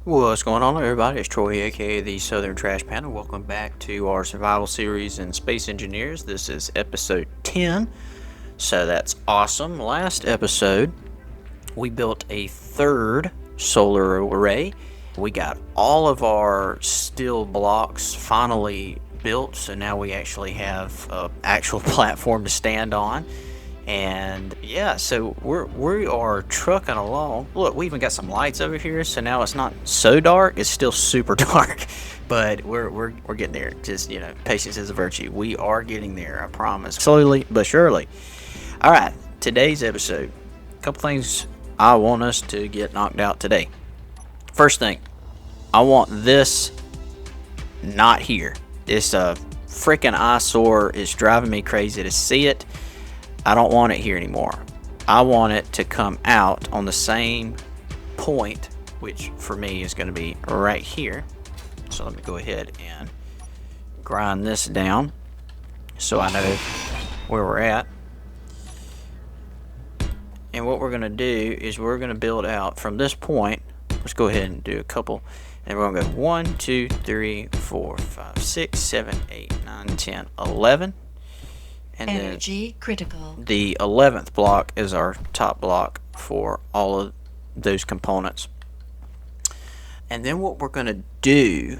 What's going on, everybody? It's Troy, aka the Southern Trash Panda. Welcome back to our survival series in Space Engineers. This is episode 10, so that's awesome. Last episode, we built a third solar array. We got all of our steel blocks finally built, so now we actually have an actual platform to stand on. And yeah, so we are trucking along. Look, we even got some lights over here, so now it's not so dark. It's still super dark, but we're getting there. Just patience is a virtue. We are getting there. I promise. Slowly but surely. All right, today's episode. A couple things I want us to get knocked out today. First thing, I want this not here. This freaking eyesore is driving me crazy to see it. I don't want it here anymore. I want it to come out on the same point, which for me is going to be right here. So let me go ahead and grind this down so I know where we're at. And what we're going to do is we're going to build out from this point. Let's go ahead and do a couple. And we're going to go 1, 2, 3, 4, 5, 6, 7, 8, 9, 10, 11. And Energy critical. The 11th block is our top block for all of those components. And then what we're going to do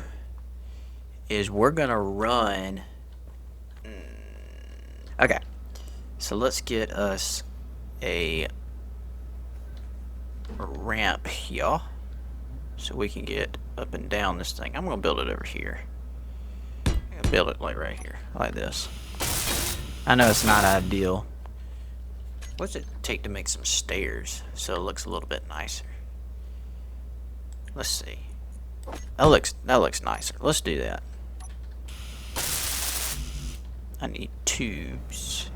is we're going to run... Okay, so let's get us a ramp here so we can get up and down this thing. I'm going to build it over here. I'm going to build it like right here, like this. I know it's not ideal. What's it take to make some stairs so it looks a little bit nicer? Let's see. That looks nicer. Let's do that. I need tubes.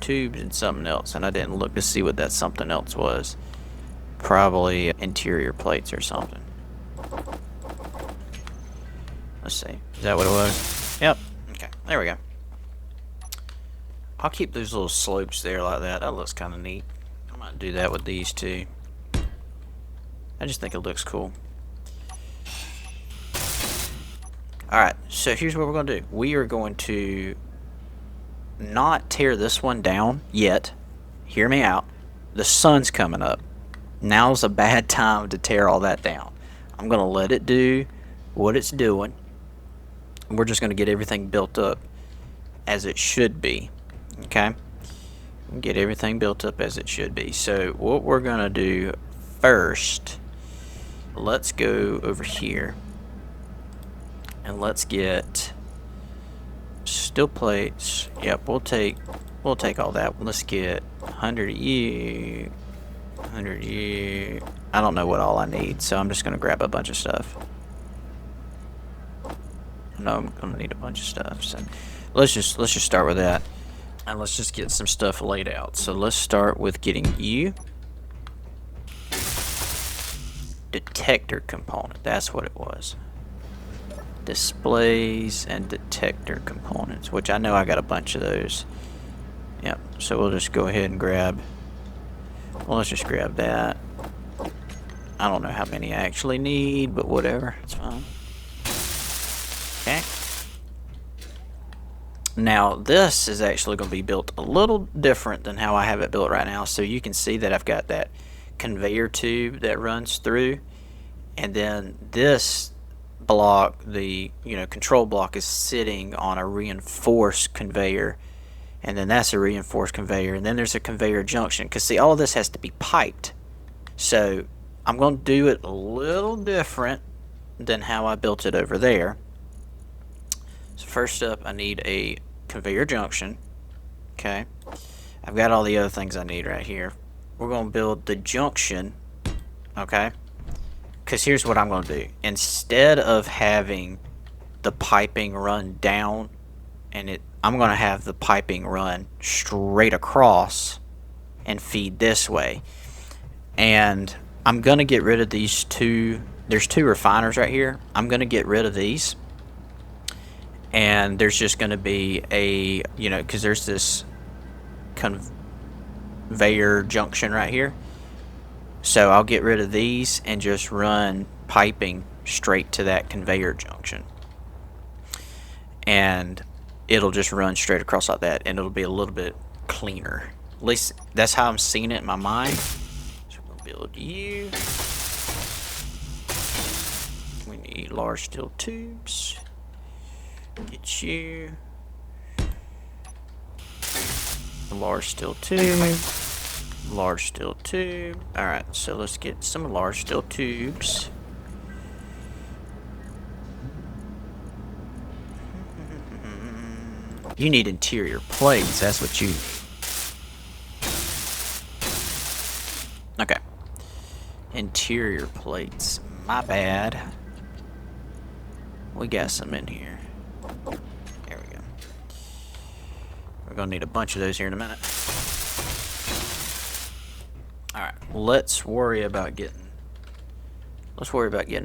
Tubes and something else, and I didn't look to see what that something else was. Probably interior plates or something. Let's see. Is that what it was? Yep. Okay. There we go. I'll keep those little slopes there like that. That looks kind of neat. I might do that with these too. I just think it looks cool. Alright, so here's what we're going to do. We are going to not tear this one down yet. Hear me out. The sun's coming up. Now's a bad time to tear all that down. I'm going to let it do what it's doing. We're just going to get everything built up as it should be. Okay, get everything built up as it should be. So what we're gonna do first, let's go over here and let's get steel plates. Yep, we'll take all that. Let's get 100 of you, 100 of you. I don't know what all I need, so I'm just gonna grab a bunch of stuff. I know I'm gonna need a bunch of stuff, so let's just start with that. And let's just get some stuff laid out. So let's start with getting you. Detector component. That's what it was. Displays and detector components. Which I know I got a bunch of those. Yep. So we'll just go ahead and grab. Well, let's just grab that. I don't know how many I actually need, but whatever. It's fine. Okay. Now this is actually going to be built a little different than how I have it built right now. So you can see that I've got that conveyor tube that runs through, and then this block, the control block, is sitting on a reinforced conveyor, and then that's a reinforced conveyor, and then there's a conveyor junction. Because see, all of this has to be piped. So I'm going to do it a little different than how I built it over there. So first up, I need a conveyor junction. Okay, I've got all the other things I need right here. We're going to build the junction. Okay, because here's what I'm going to do. Instead of having the piping run down, I'm going to have the piping run straight across and feed this way. And I'm going to get rid of these two. There's two refiners right here. I'm going to get rid of these. And there's just going to be a, because there's this conveyor junction right here. So I'll get rid of these and just run piping straight to that conveyor junction. And it'll just run straight across like that, and it'll be a little bit cleaner. At least that's how I'm seeing it in my mind. So we're gonna build you. We need large steel tubes. Get you. Large steel tube. Large steel tube. Alright, so let's get some large steel tubes. You need interior plates, that's what you need. Okay. Interior plates. My bad. We got some in here. There we go. We're gonna need a bunch of those here in a minute. Alright, let's worry about getting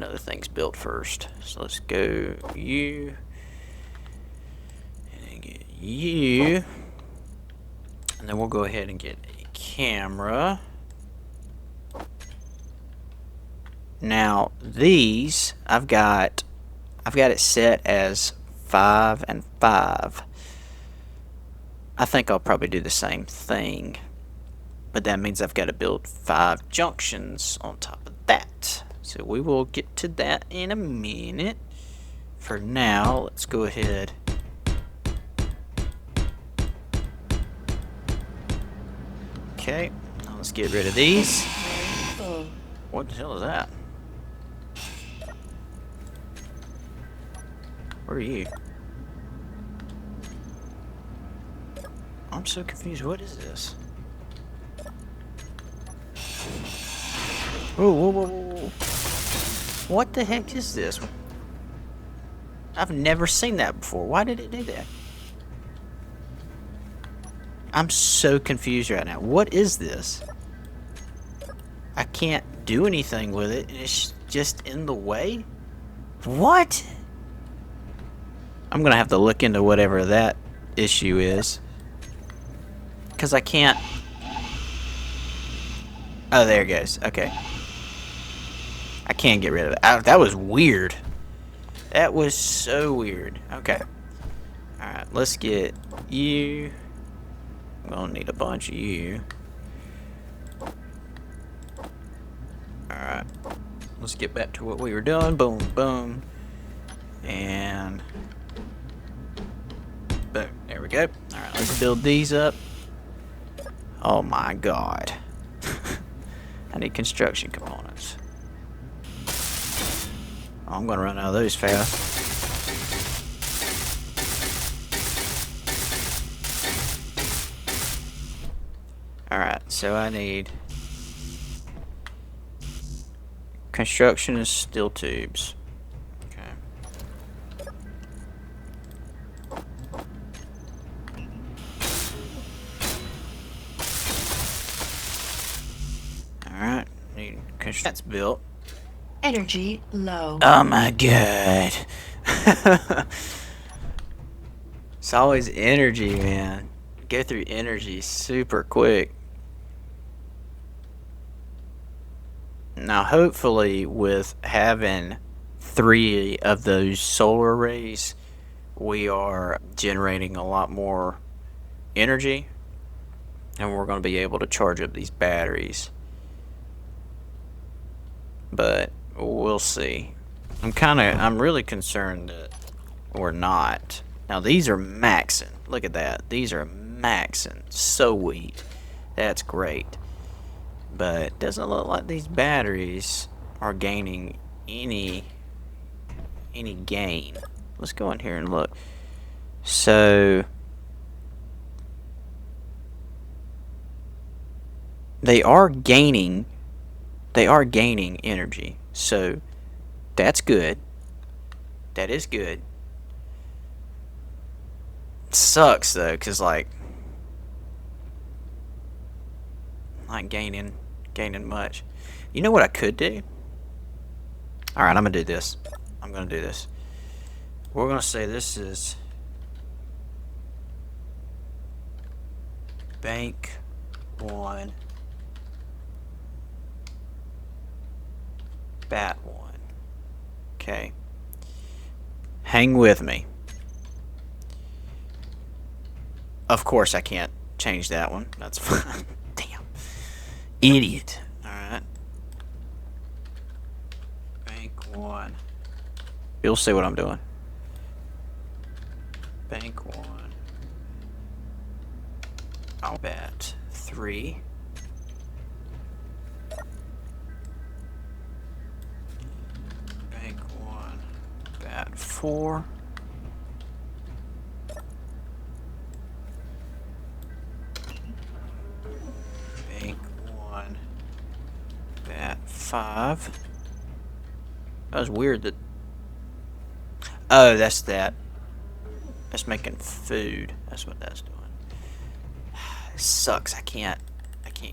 other things built first. So let's go you. And then get you. And then we'll go ahead and get a camera. Now these I've got it set as 5 and 5. I think I'll probably do the same thing, but that means I've got to build 5 junctions on top of that. So we will get to that in a minute. For now, let's go ahead. Okay, now let's get rid of these. What the hell is that? Where are you? I'm so confused. What is this? Whoa, whoa, whoa, whoa. What the heck is this? I've never seen that before. Why did it do that? I'm so confused right now. What is this? I can't do anything with it. It's just in the way? What? I'm gonna have to look into whatever that issue is. Because I can't... Oh, there it goes. Okay. I can't get rid of it. That was weird. That was so weird. Okay. Alright, let's get you. I'm gonna need a bunch of you. Alright. Let's get back to what we were doing. Boom, boom. And... boom. There we go. Alright, let's build these up. Oh my god. I need construction components. Oh, I'm gonna run out of those fast. Alright, so I need construction and steel tubes. Okay. Alright, need construction. That's built. Energy low. Oh my god. It's always energy, man. Go through energy super quick. Now, hopefully, with having 3 of those solar arrays, we are generating a lot more energy, and we're going to be able to charge up these batteries. But we'll see. I'm really concerned that we're not. Now, these are maxing. Look at that. These are maxing. Sweet. That's great. But it doesn't look like these batteries are gaining any gain. Let's go in here and look. So they are gaining energy. So that's good. That is good. Sucks though, cause like not gaining much. You know what I could do? Alright, I'm gonna do this. We're gonna say this is bank 1, bat 1. Okay. Hang with me. Of course I can't change that one. That's fine. Damn. Idiot. Alright. Bank 1. You'll see what I'm doing. Bank 1. I'll bet 3. Bank 1. Bet 4. Bank 1. Bet 5. That was weird that... Oh, that's that. That's making food. That's what that's doing. It sucks. I can't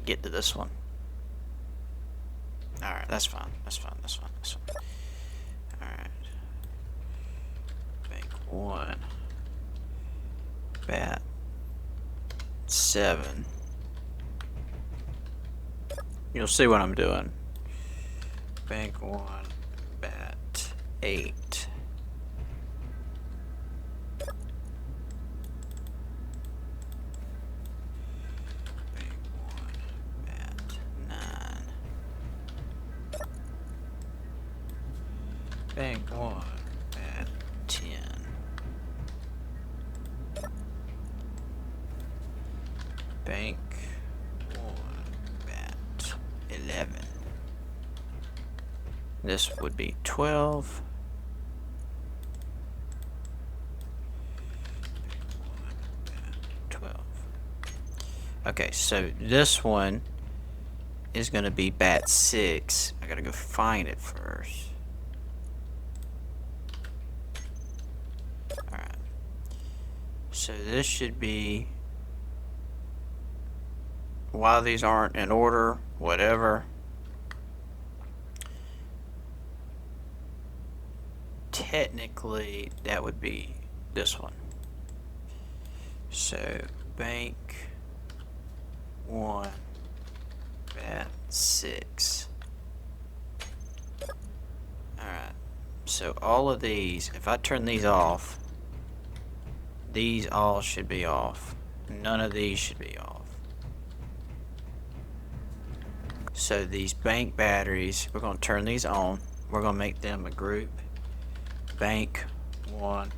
get to this one. Alright, that's fine. That's fine. Alright. Bank 1. Bet 7. You'll see what I'm doing. Bank 1. Bet 8. Bank 1 at 10. Bank 1 at 11. This would be 12. Bank 1 at 12. Okay, so this one is going to be bat 6. I gotta go find it first. So this should be, while these aren't in order, whatever, technically that would be this one. So bank 1 bet 6. Alright, so all of these, if I turn these off, these all should be off. None of these should be off. So these bank batteries, we're going to turn these on. We're going to make them a group. Bank 1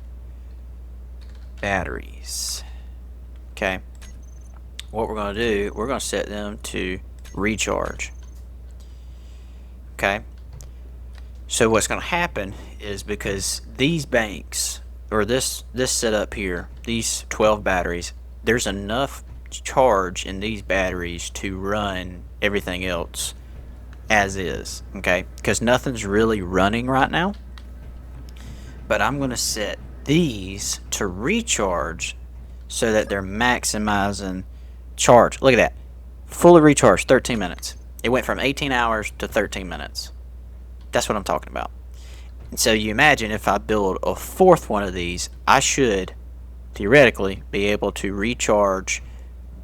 batteries. Okay. What we're going to do, we're going to set them to recharge. Okay. So what's going to happen is, because these banks, or this setup here, these 12 batteries, there's enough charge in these batteries to run everything else as is, okay? Because nothing's really running right now. But I'm going to set these to recharge so that they're maximizing charge. Look at that. Fully recharged, 13 minutes. It went from 18 hours to 13 minutes. That's what I'm talking about. And so you imagine if I build a fourth one of these, I should theoretically be able to recharge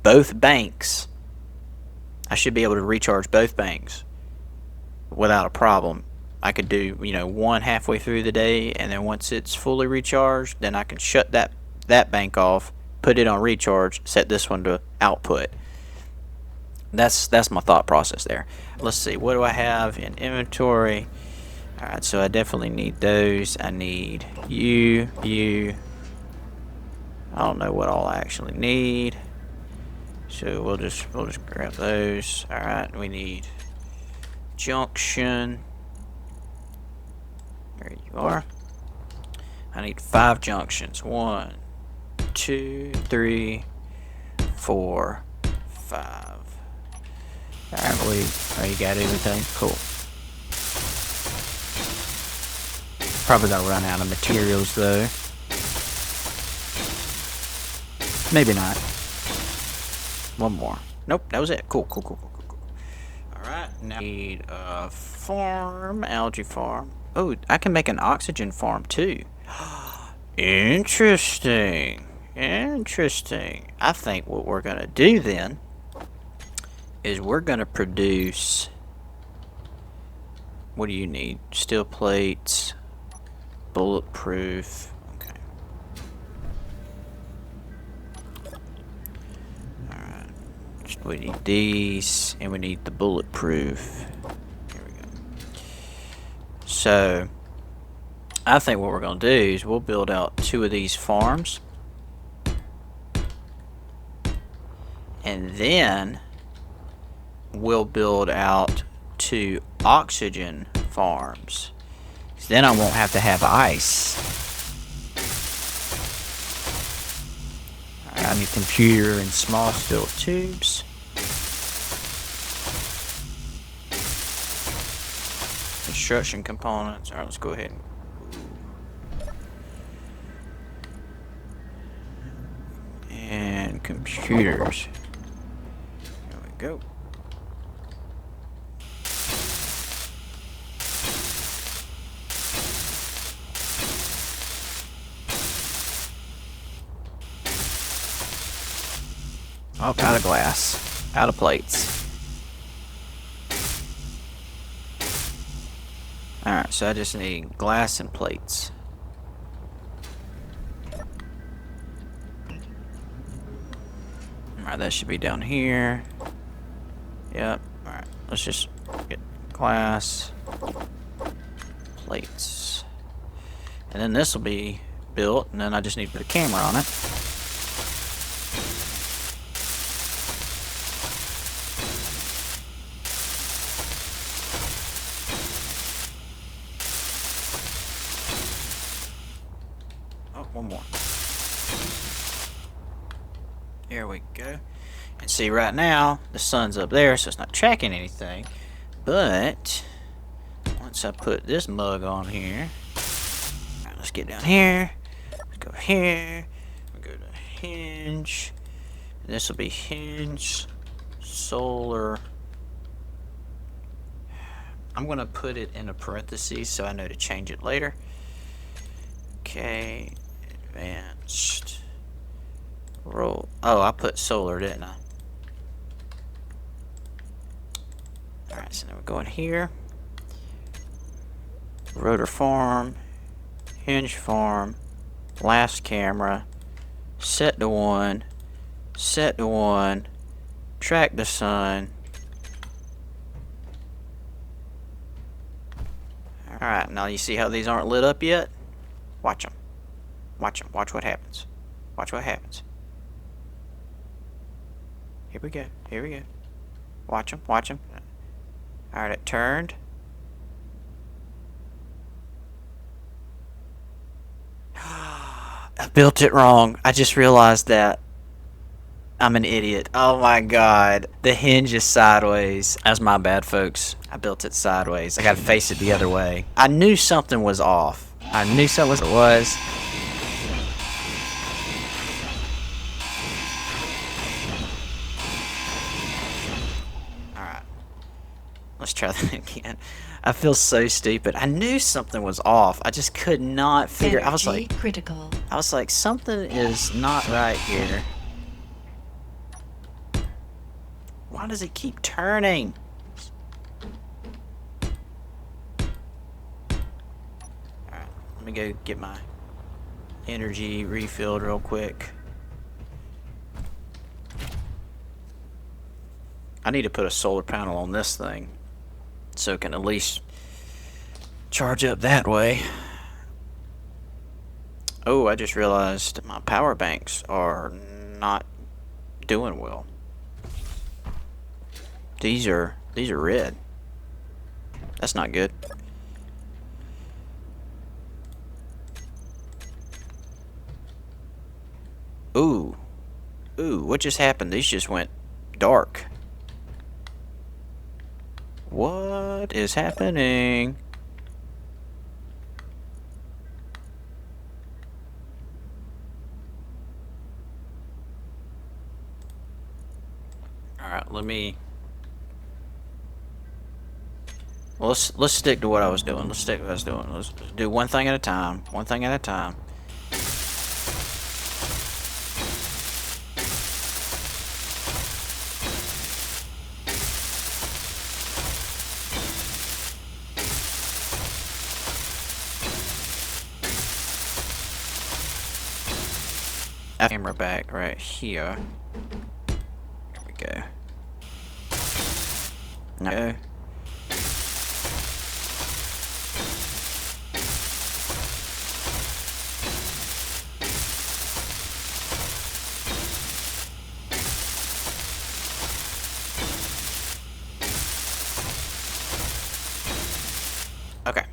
both banks. I should be able to recharge both banks without a problem. I could do, one halfway through the day, and then once it's fully recharged, then I can shut that bank off, put it on recharge, set this one to output. That's my thought process there. Let's see, what do I have in inventory? Alright, so I definitely need those. I need you. I don't know what all I actually need. So we'll just grab those. Alright, we need junction. There you are. I need 5 junctions. 1, 2, 3, 4, 5. Alright, you got everything? Cool. Probably gonna run out of materials though. Maybe not. One more. Nope, that was it. Cool. Alright, now I need a farm, algae farm. Oh, I can make an oxygen farm too. Interesting. I think what we're gonna do then is we're gonna produce, what do you need? Steel plates, bulletproof. Okay. Alright. We need these, and we need the bulletproof. Here we go. So, I think what we're going to do is we'll build out 2 of these farms. And then we'll build out 2 oxygen farms. So then I won't have to have ice. Alright, I need computer and small steel tubes. Construction components. Alright, let's go ahead and computers. There we go. Oh, out of glass. Out of plates. Alright, so I just need glass and plates. Alright, that should be down here. Yep. Alright, let's just get glass, plates. And then this will be built, and then I just need to put a camera on it. Oh, one more. There we go. And see, right now the sun's up there, so it's not tracking anything. But once I put this mug on here, alright, let's get down here. Let's go here. We'll go to hinge. And this will be hinge solar. I'm gonna put it in a parentheses so I know to change it later. Okay, advanced. Roll. Oh, I put solar, didn't I? Alright, so now we're going here. Rotor farm. Hinge farm. Last camera. Set to 1. Set to 1. Track the sun. Alright, now you see how these aren't lit up yet? Watch them. Watch them. Watch what happens. Watch what happens. Here we go. Here we go. Watch them. Watch them. Alright, it turned. I built it wrong. I just realized that. I'm an idiot. Oh my god. The hinge is sideways. That's my bad, folks. I built it sideways. I gotta face it the other way. I knew something was off. I knew something was. Alright. Let's try that again. I feel so stupid. I knew something was off. I just could not figure. I was like, critical. I was like, something is not right here. Why does it keep turning? Alright, let me go get my energy refilled real quick. I need to put a solar panel on this thing so it can at least charge up that way. Oh, I just realized my power banks are not doing well. These are red. That's not good. Ooh. Ooh, what just happened? These just went dark. What is happening? Alright, let me... Well, let's stick to what I was doing. Let's stick to what I was doing. Let's do one thing at a time. One thing at a time. camera back right here. There we go. No. Okay,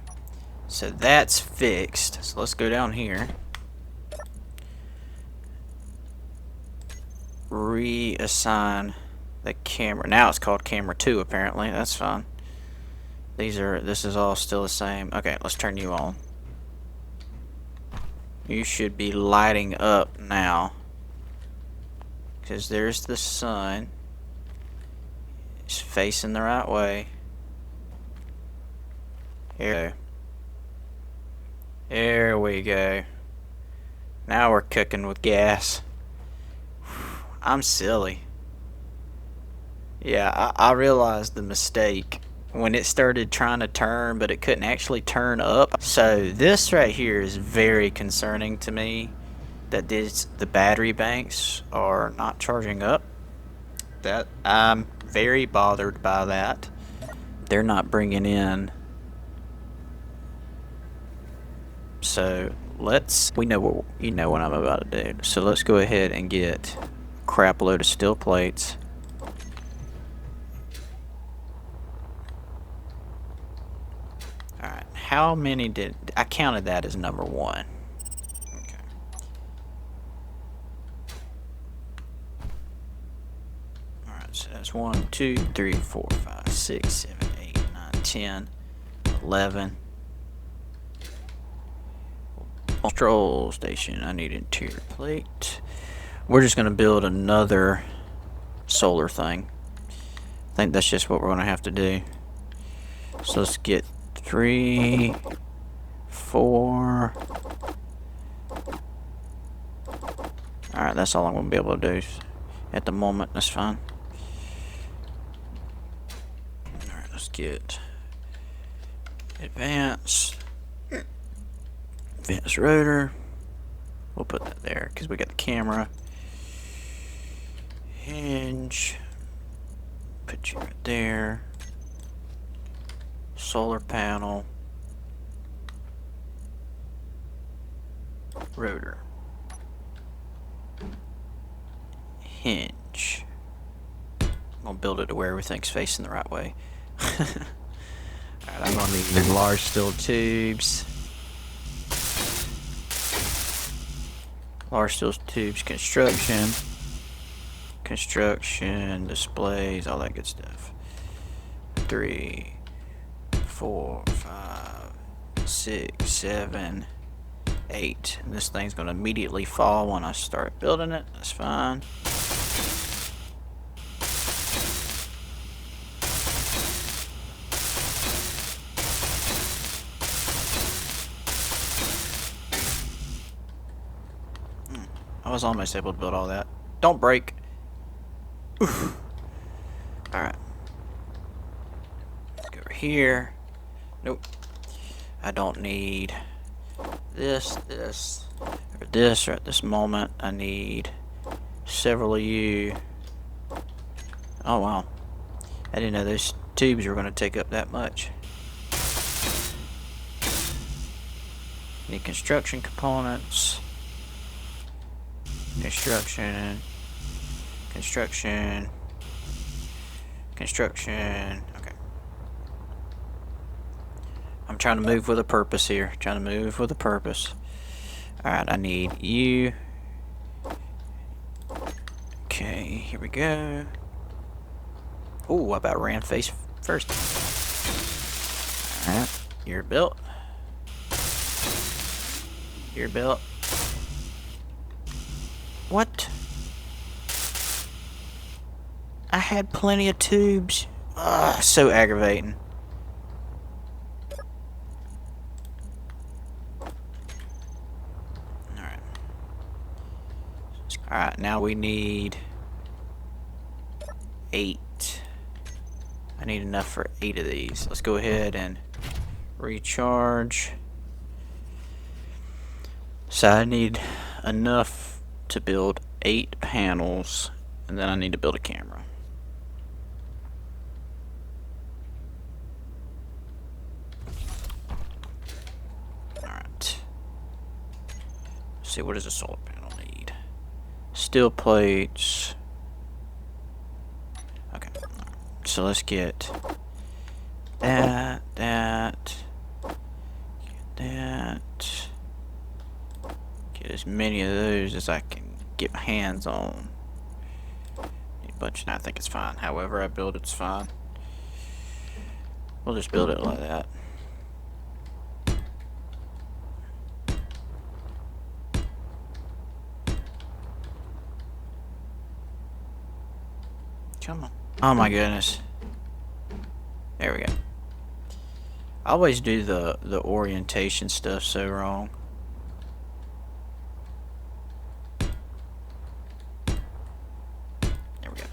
so that's fixed. So let's go down here. Reassign the camera. Now it's called camera 2 apparently. That's fine. This is all still the same. Okay, let's turn you on. You should be lighting up now. Because there's the sun. It's facing the right way. Here. There we go. Now we're cooking with gas. I'm silly. Yeah, I realized the mistake when it started trying to turn, but it couldn't actually turn up. So this right here is very concerning to me, that the battery banks are not charging up. That I'm very bothered by that. They're not bringing in. So you know what I'm about to do. So let's go ahead and get a crap load of steel plates. Alright, how many I counted that as number 1. Okay. Alright, so that's 1, 2, 3, 4, 5, 6, 7, 8, 9, 10, 11. Control station. I need interior plate. We're just going to build another solar thing. I think that's just what we're going to have to do. So let's get 3, 4. Alright, that's all I'm going to be able to do at the moment. That's fine. Alright, let's get advanced rotor. We'll put that there because we got the camera. Hinge. Put you right there. Solar panel. Rotor. Hinge. I'm gonna build it to where everything's facing the right way. Alright, I'm gonna need large steel tubes. Large steel tubes, construction, displays, all that good stuff. 3, 4, 5, 6, 7, 8. And this thing's gonna immediately fall when I start building it. That's fine. I was almost able to build all that. Don't break. Oof. Alright. Let's go over here. Nope. I don't need this, or this, or at this moment. I need several of you. Oh, wow. I didn't know those tubes were going to take up that much. Need construction components. Construction. Okay. I'm trying to move with a purpose here. Alright, I need you. Okay, here we go. Ooh, I about ran face first. Alright, you're built. You're built. What? I had plenty of tubes. Ugh, so aggravating. Alright. Alright, now we need 8. I need enough for 8 of these. Let's go ahead and recharge. So I need enough to build 8 panels, and then I need to build a camera. Alright. Let's see, what does a solar panel need? Steel plates. Okay. So let's get that. Get as many of those as I can get my hands on. Need a bunch, and I think it's fine. However I build it's fine. We'll just build it like that. Come on. Oh my goodness. There we go. I always do the orientation stuff so wrong. There we go.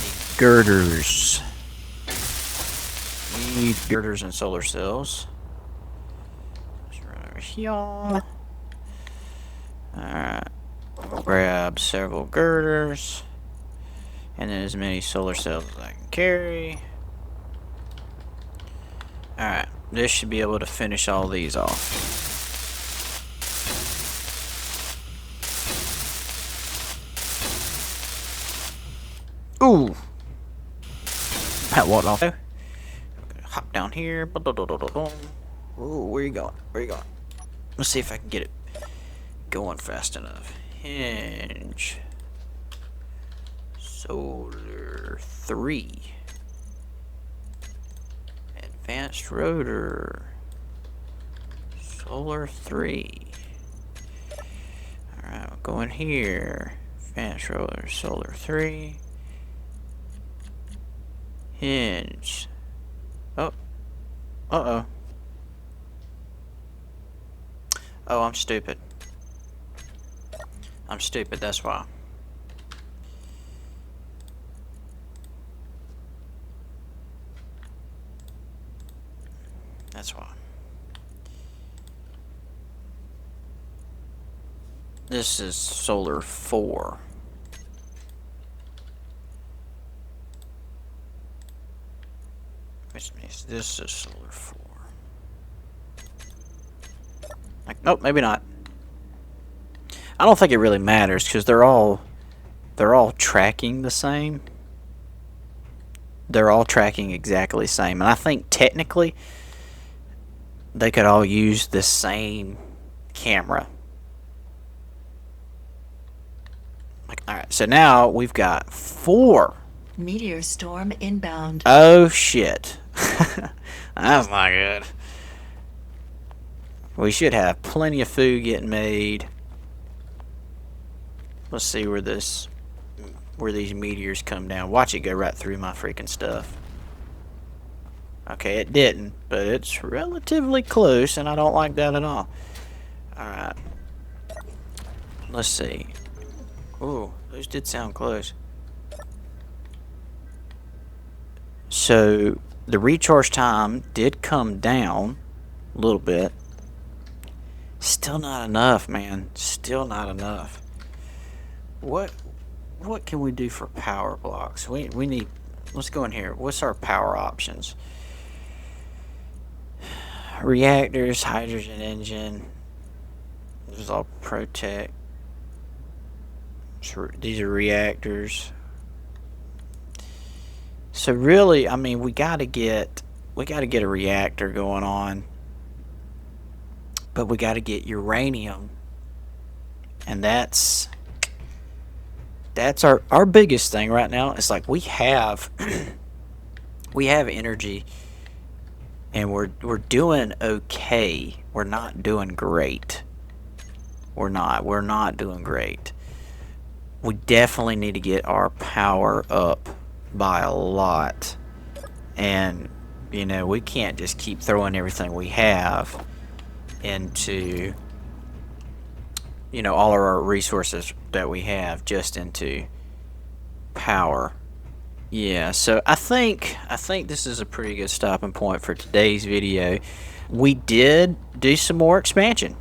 Need girders. Need girders and solar cells. Let's run over here. Alright. We'll grab several girders. And then as many solar cells as I can carry. Alright, this should be able to finish all these off. Ooh! That walked off. Hop down here. Ooh, where you going? Where you going? Let's see if I can get it going fast enough. Hinge. Solar 3. Advanced rotor. Solar 3. Alright, we'll go in here. Advanced rotor, solar 3. Hinge. Oh. Uh-oh. Oh, I'm stupid. I'm stupid, that's why. That's why. This is solar 4. Which means this is solar 4. Like, nope, maybe not. I don't think it really matters because they're all tracking the same. They're all tracking exactly the same, and I think technically they could all use the same camera. Like, alright, so now we've got 4. Meteor storm inbound. Oh shit. That's not good. We should have plenty of food getting made. Let's see where these meteors come down. Watch it go right through my freaking stuff. Okay, it didn't, but it's relatively close, and I don't like that at all. Alright. Let's see. Ooh, those did sound close. So, the recharge time did come down a little bit. Still not enough, man. Still not enough. What can we do for power blocks? We need... Let's go in here. What's our power options? Reactors, hydrogen engine. This is all Protect. So these are reactors. So really, I mean, we gotta get a reactor going on. But we gotta get uranium. And that's our biggest thing right now. It's like we have energy, and we're doing okay. We're not doing great. We're not doing great. We definitely need to get our power up by a lot. And you know, we can't just keep throwing everything we have into, you know, all of our resources that we have just into power. Yeah, so I think this is a pretty good stopping point for today's video. We did do some more expansion.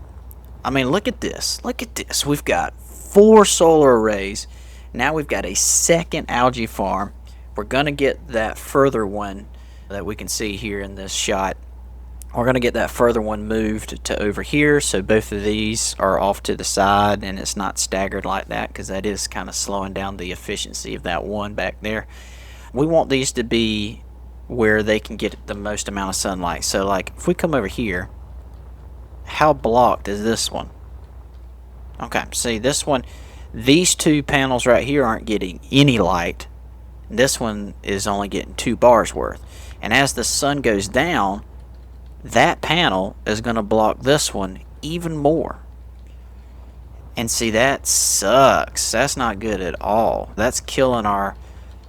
I mean, look at this. Look at this. We've got 4 solar arrays. Now we've got a second algae farm. We're going to get that further one that we can see here in this shot. We're going to get that further one moved to over here, so both of these are off to the side and it's not staggered like that, because that is kind of slowing down the efficiency of that one back there. We want these to be where they can get the most amount of sunlight. So like if we come over here, how blocked is this one? Okay, see this one, these 2 panels right here aren't getting any light. This one is only getting 2 bars worth. And as the sun goes down, that panel is going to block this one even more. And see, that sucks. That's not good at all. That's killing our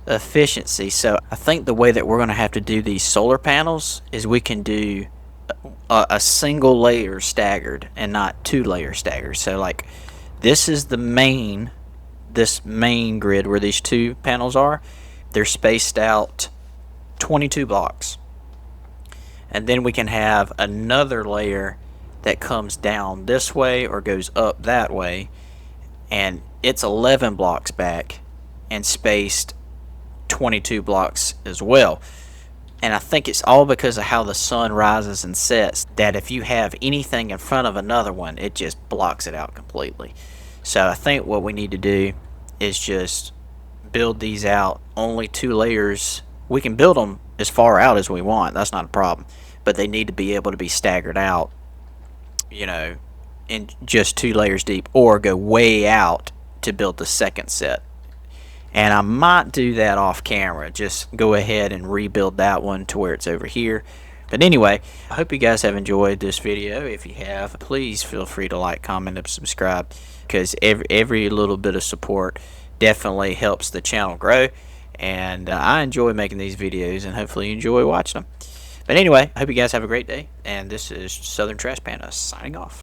efficiency. So I think the way that we're going to have to do these solar panels is we can do a single layer staggered and not 2 layer staggered. So like this is this main grid where these 2 panels are. They're spaced out 22 blocks. And then we can have another layer that comes down this way or goes up that way, and it's 11 blocks back and spaced 22 blocks as well. And I think it's all because of how the sun rises and sets, that if you have anything in front of another one, it just blocks it out completely. So I think what we need to do is just build these out only 2 layers. We can build them as far out as we want, that's not a problem, but they need to be able to be staggered out, you know, in just 2 layers deep, or go way out to build the second set. And I might do that off camera, just go ahead and rebuild that one to where it's over here. But anyway, I hope you guys have enjoyed this video. If you have, please feel free to like, comment, and subscribe, because every little bit of support definitely helps the channel grow. And I enjoy making these videos, and hopefully you enjoy watching them. But anyway, I hope you guys have a great day, and this is Southern Trash Panda signing off.